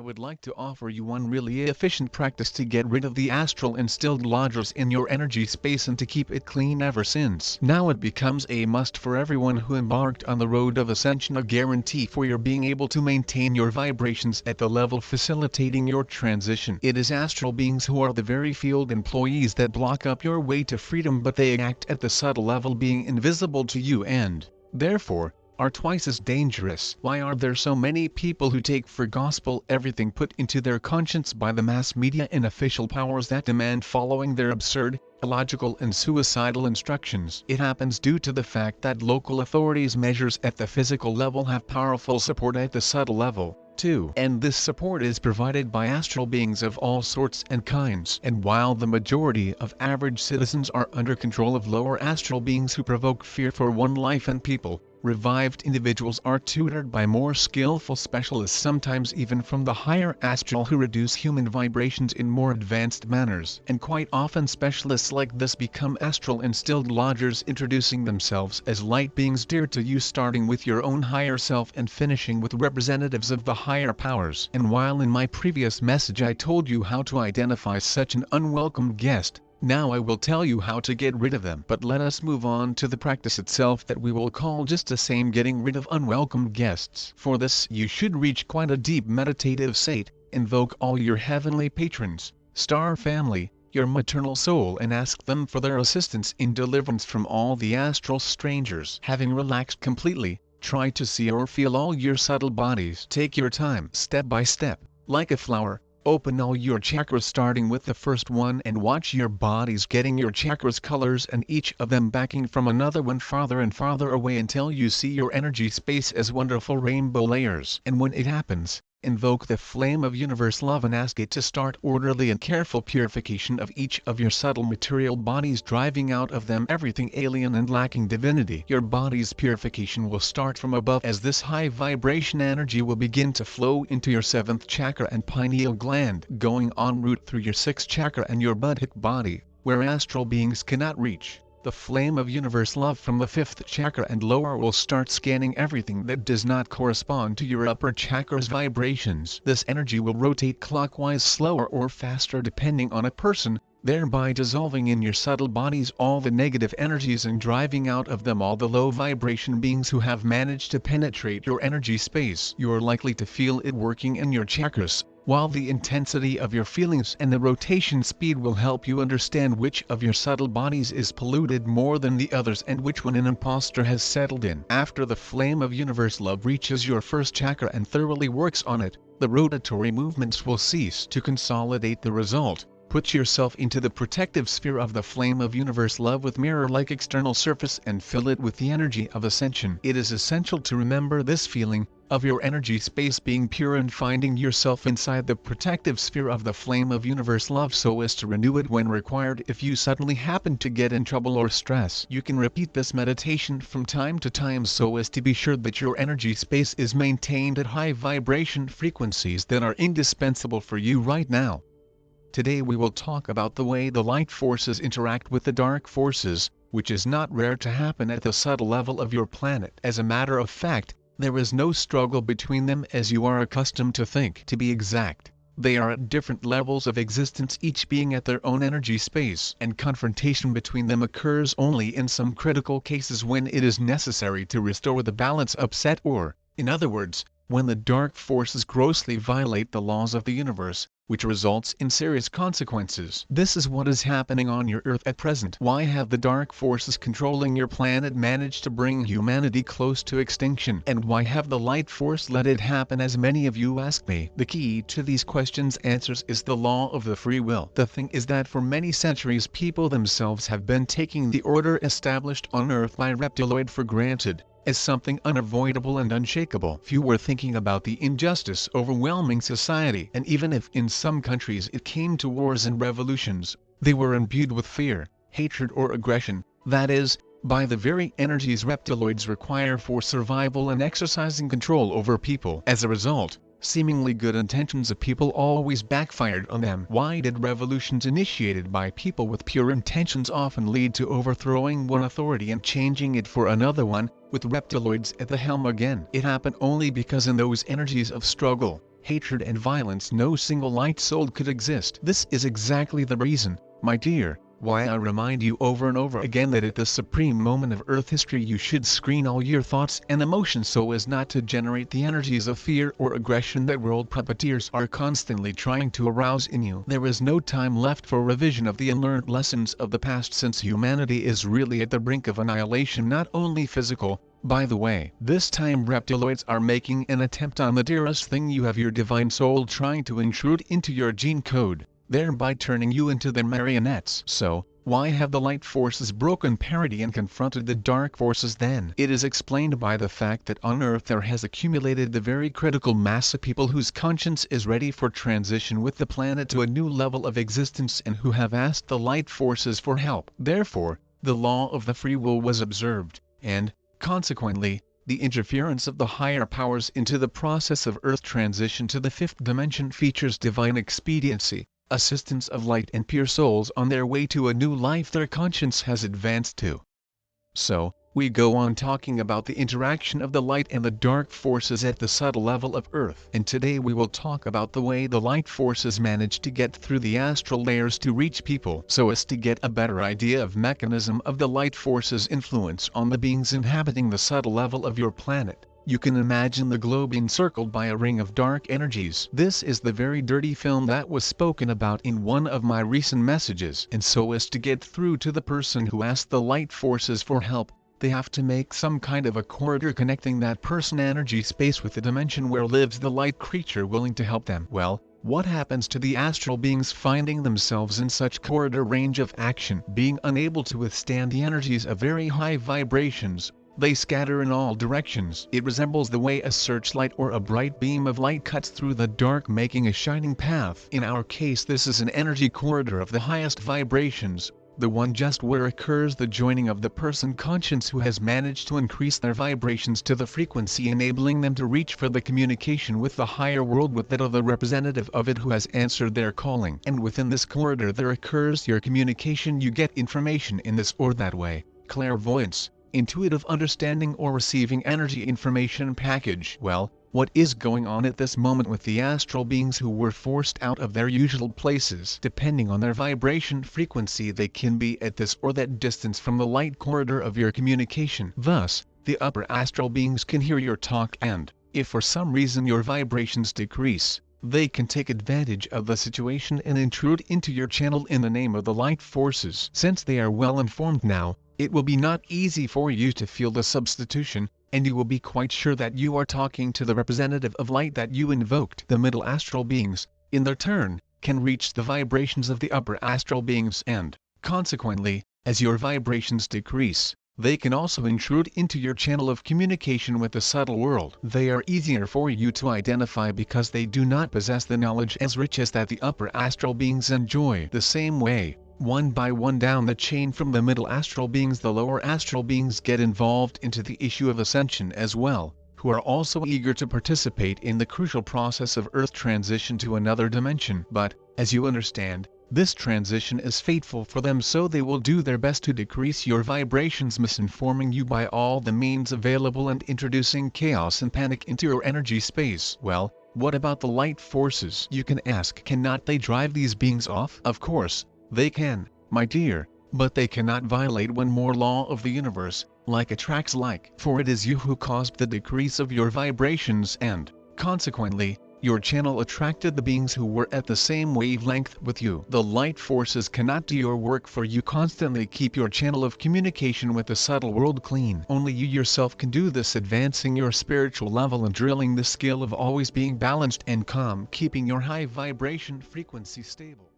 would like to offer you one really efficient practice to get rid of the astral instilled lodgers in your energy space and to keep it clean ever since. Now it becomes a must for everyone who embarked on the road of ascension, a guarantee for your being able to maintain your vibrations at the level facilitating your transition. It is astral beings who are the very field employees that block up your way to freedom, but they act at the subtle level, being invisible to you and, therefore, are twice as dangerous. Why are there so many people who take for gospel everything put into their conscience by the mass media and official powers that demand following their absurd, illogical and suicidal instructions? It happens due to the fact that local authorities' measures at the physical level have powerful support at the subtle level, too. And this support is provided by astral beings of all sorts and kinds. And while the majority of average citizens are under control of lower astral beings who provoke fear for one life and people, revived individuals are tutored by more skillful specialists, sometimes even from the higher astral, who reduce human vibrations in more advanced manners. And quite often specialists like this become astral instilled lodgers, introducing themselves as light beings dear to you, starting with your own higher self and finishing with representatives of the higher powers. And while in my previous message I told you how to identify such an unwelcome guest, now I will tell you how to get rid of them. But let us move on to the practice itself that we will call just the same, getting rid of unwelcome guests. For this you should reach quite a deep meditative state, invoke all your heavenly patrons, star family, your maternal soul, and ask them for their assistance in deliverance from all the astral strangers. Having relaxed completely, try to see or feel all your subtle bodies. Take your time, step by step, like a flower. Open all your chakras starting with the first one and watch your bodies getting your chakras colors and each of them backing from another one farther and farther away until you see your energy space as wonderful rainbow layers. And when it happens, invoke the flame of universe love and ask it to start orderly and careful purification of each of your subtle material bodies, driving out of them everything alien and lacking divinity. Your body's purification will start from above, as this high vibration energy will begin to flow into your 7th chakra and pineal gland, going en route through your 6th chakra and your buddhic body, where astral beings cannot reach. The flame of universe love from the 5th chakra and lower will start scanning everything that does not correspond to your upper chakra's vibrations. This energy will rotate clockwise, slower or faster depending on a person, thereby dissolving in your subtle bodies all the negative energies and driving out of them all the low vibration beings who have managed to penetrate your energy space. You are likely to feel it working in your chakras, while the intensity of your feelings and the rotation speed will help you understand which of your subtle bodies is polluted more than the others and which one an imposter has settled in. After the flame of universe love reaches your 1st chakra and thoroughly works on it, the rotatory movements will cease. To consolidate the result, put yourself into the protective sphere of the flame of universe love with mirror-like external surface and fill it with the energy of ascension. It is essential to remember this feeling of your energy space being pure and finding yourself inside the protective sphere of the flame of universe love so as to renew it when required. If you suddenly happen to get in trouble or stress, you can repeat this meditation from time to time so as to be sure that your energy space is maintained at high vibration frequencies that are indispensable for you right now. Today we will talk about the way the light forces interact with the dark forces, which is not rare to happen at the subtle level of your planet. As a matter of fact, there is no struggle between them as you are accustomed to think. To be exact, they are at different levels of existence, each being at their own energy space, and confrontation between them occurs only in some critical cases when it is necessary to restore the balance upset, or, in other words, when the dark forces grossly violate the laws of the universe, which results in serious consequences. This is what is happening on your Earth at present. Why have the dark forces controlling your planet managed to bring humanity close to extinction? And why have the light force let it happen, as many of you ask me? The key to these questions' answers is the law of the free will. The thing is that for many centuries people themselves have been taking the order established on Earth by Reptiloid for granted, as something unavoidable and unshakable. Few were thinking about the injustice overwhelming society, and even if in some countries it came to wars and revolutions, they were imbued with fear, hatred or aggression, that is, by the very energies reptiloids require for survival and exercising control over people. As a result, seemingly good intentions of people always backfired on them. Why did revolutions initiated by people with pure intentions often lead to overthrowing one authority and changing it for another one, with reptiloids at the helm again? It happened only because in those energies of struggle, hatred and violence no single light soul could exist. This is exactly the reason, my dear, why I remind you over and over again that at the supreme moment of Earth history you should screen all your thoughts and emotions so as not to generate the energies of fear or aggression that world puppeteers are constantly trying to arouse in you. There is no time left for revision of the unlearned lessons of the past, since humanity is really at the brink of annihilation, not only physical. By the way, this time reptiloids are making an attempt on the dearest thing you have, your divine soul, trying to intrude into your gene code, thereby turning you into their marionettes. So, why have the light forces broken parity and confronted the dark forces then? It is explained by the fact that on Earth there has accumulated the very critical mass of people whose conscience is ready for transition with the planet to a new level of existence and who have asked the light forces for help. Therefore, the law of the free will was observed, and, consequently, the interference of the higher powers into the process of Earth transition to the fifth dimension features divine expediency, assistance of light and pure souls on their way to a new life their conscience has advanced to. So, we go on talking about the interaction of the light and the dark forces at the subtle level of Earth. And today we will talk about the way the light forces manage to get through the astral layers to reach people, so as to get a better idea of mechanism of the light forces' influence on the beings inhabiting the subtle level of your planet. You can imagine the globe encircled by a ring of dark energies. This is the very dirty film that was spoken about in one of my recent messages. And so as to get through to the person who asked the light forces for help, they have to make some kind of a corridor connecting that person energy space with the dimension where lives the light creature willing to help them. Well, what happens to the astral beings finding themselves in such corridor range of action? Being unable to withstand the energies of very high vibrations, they scatter in all directions. It resembles the way a searchlight or a bright beam of light cuts through the dark, making a shining path. In our case, this is an energy corridor of the highest vibrations, the one just where occurs the joining of the person conscience who has managed to increase their vibrations to the frequency enabling them to reach for the communication with the higher world with that of the representative of it who has answered their calling. And within this corridor there occurs your communication. You get information in this or that way, clairvoyance, intuitive understanding, or receiving energy information package. Well, what is going on at this moment with the astral beings who were forced out of their usual places? Depending on their vibration frequency, they can be at this or that distance from the light corridor of your communication. Thus, the upper astral beings can hear your talk, and, if for some reason your vibrations decrease, they can take advantage of the situation and intrude into your channel in the name of the light forces. Since they are well informed now, it will be not easy for you to feel the substitution, and you will be quite sure that you are talking to the representative of light that you invoked. The middle astral beings, in their turn, can reach the vibrations of the upper astral beings and, consequently, as your vibrations decrease, they can also intrude into your channel of communication with the subtle world. They are easier for you to identify because they do not possess the knowledge as rich as that the upper astral beings enjoy. The same way, one by one down the chain from the middle astral beings, the lower astral beings get involved into the issue of ascension as well, who are also eager to participate in the crucial process of Earth transition to another dimension. But, as you understand, this transition is fateful for them, so they will do their best to decrease your vibrations, misinforming you by all the means available and introducing chaos and panic into your energy space. Well, what about the light forces? You can ask, cannot they drive these beings off? Of course, they can, my dear, but they cannot violate one more law of the universe, like attracts like. For it is you who caused the decrease of your vibrations and, consequently, your channel attracted the beings who were at the same wavelength with you. The light forces cannot do your work for you. Constantly keep your channel of communication with the subtle world clean. Only you yourself can do this, advancing your spiritual level and drilling the skill of always being balanced and calm, keeping your high vibration frequency stable.